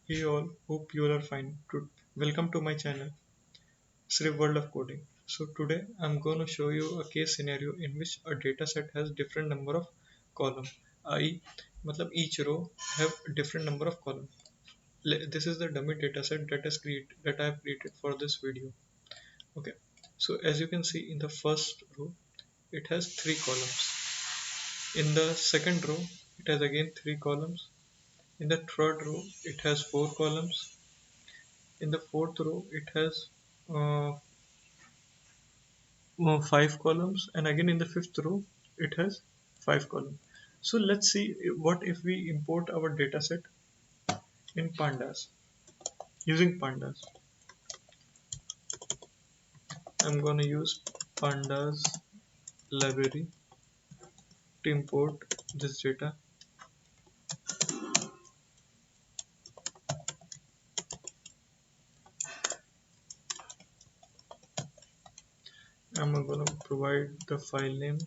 Hey all, hope you all are fine. Welcome to my channel, Sri World of Coding. So today I'm going to show you a case scenario in which a dataset has different number of columns. I, matlab each row have different number of columns. This is the dummy dataset that I have created for this video. Okay. So as you can see in the first row, it has 3 columns. In the second row, it has again 3 columns. In the third row, it has 4 columns. In the fourth row, it has 5 columns, and again in the fifth row, it has 5 columns. So let's see what if we import our dataset in Pandas using Pandas. I'm going to use Pandas library to import this data. I'm going to provide the file name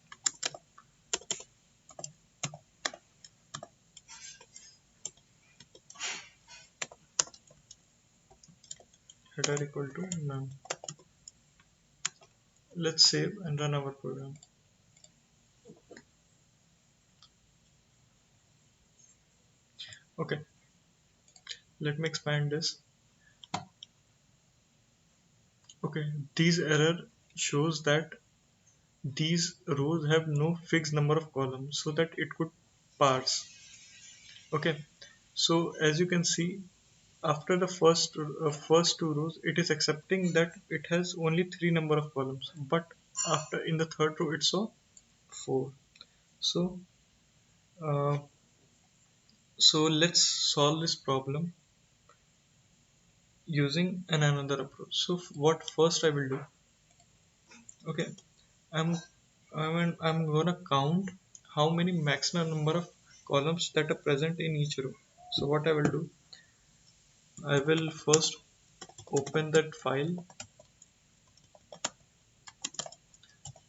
header equal to none. Let's save and run our program. Okay, let me expand this. Okay, these error shows that these rows have no fixed number of columns so that it could parse. Okay, so as you can see, after the first 2 rows, it is accepting that it has only 3 number of columns, but after in the third row it saw 4. So uh, let's solve this problem using another approach. So what first I will do? Okay, I'm I'm gonna count how many maximum number of columns that are present in each row. So what I will do, I will first open that file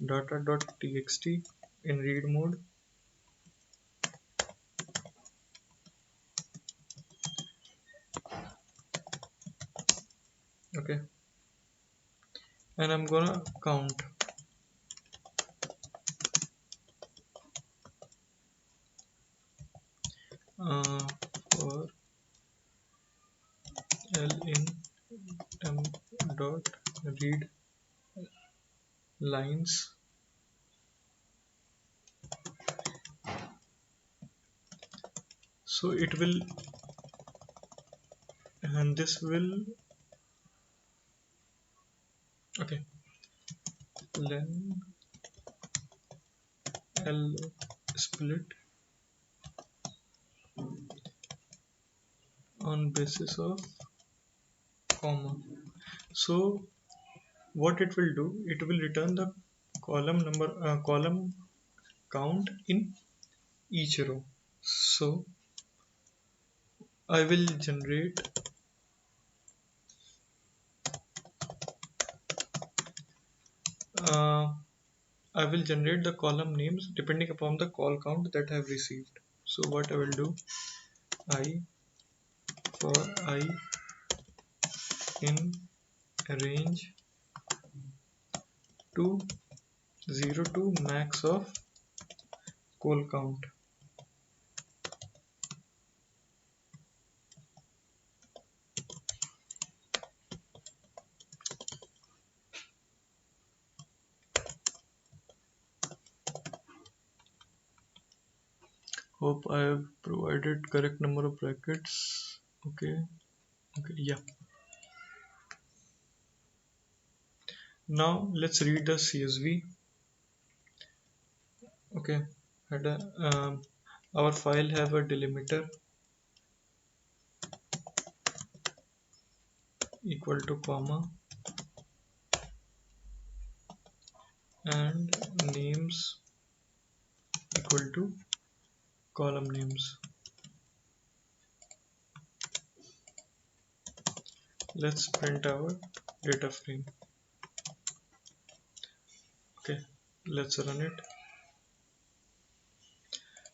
data.txt in read mode. Okay, and I'm gonna count for l in m dot read lines. So it will, and this will, okay, len l split on basis of comma. So what it will do, it will return the column count in each row. So I will generate uh, the column names depending upon the call count that I have received. So what I will do, I for I in range to 0 to max of call count. Hope I have provided correct number of brackets. Okay, yeah. Now let's read the CSV. Okay, our file have a delimiter equal to comma and names equal to column names. Let's print our data frame. Okay, let's run it.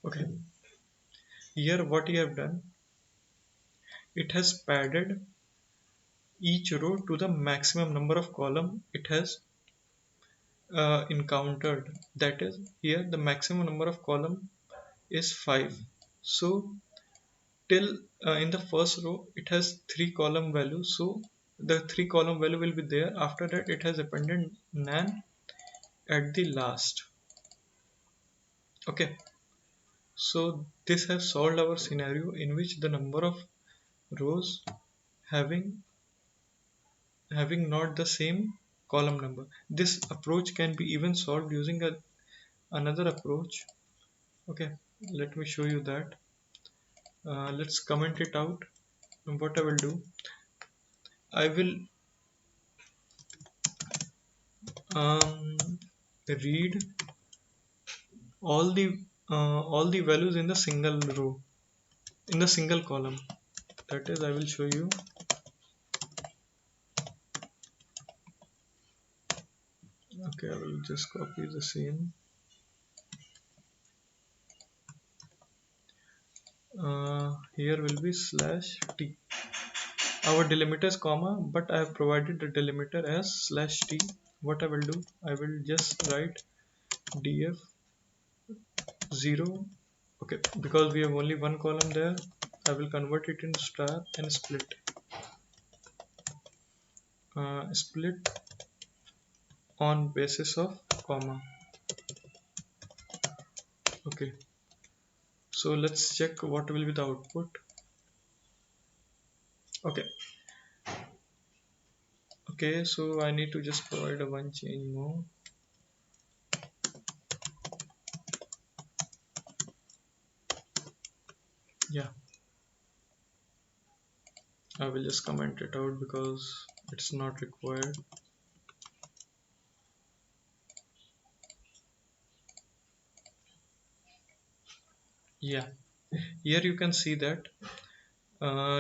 Okay, here what you have done, it has padded each row to the maximum number of column it has encountered. That is, here the maximum number of column is 5. So till in the first row it has 3 column value, so the 3 column value will be there. After that it has appended nan at the last. Okay, so this has solved our scenario in which the number of rows having not the same column number. This approach can be even solved using another approach. Okay, let me show you that. Let's comment it out. And what I will do, I will um, read all the values in the single row, in the single column. That is, I will show you. Okay, I will just copy the same. Here will be slash t. Our delimiter is comma, but I have provided the delimiter as slash t. What I will do, I will just write df 0. Okay, because we have only one column there, I will convert it into star and split. Split on basis of comma. Okay, so let's check what will be the output. Okay, so I need to just provide a one change more. Yeah, I will just comment it out because it's not required. Yeah, here you can see that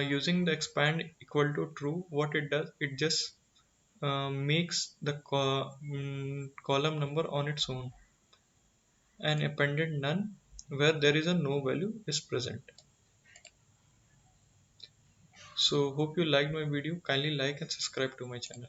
using the expand equal to true, what it does, it just makes the column number on its own and appended none where there is a no value is present. So hope you liked my video. Kindly like and subscribe to my channel.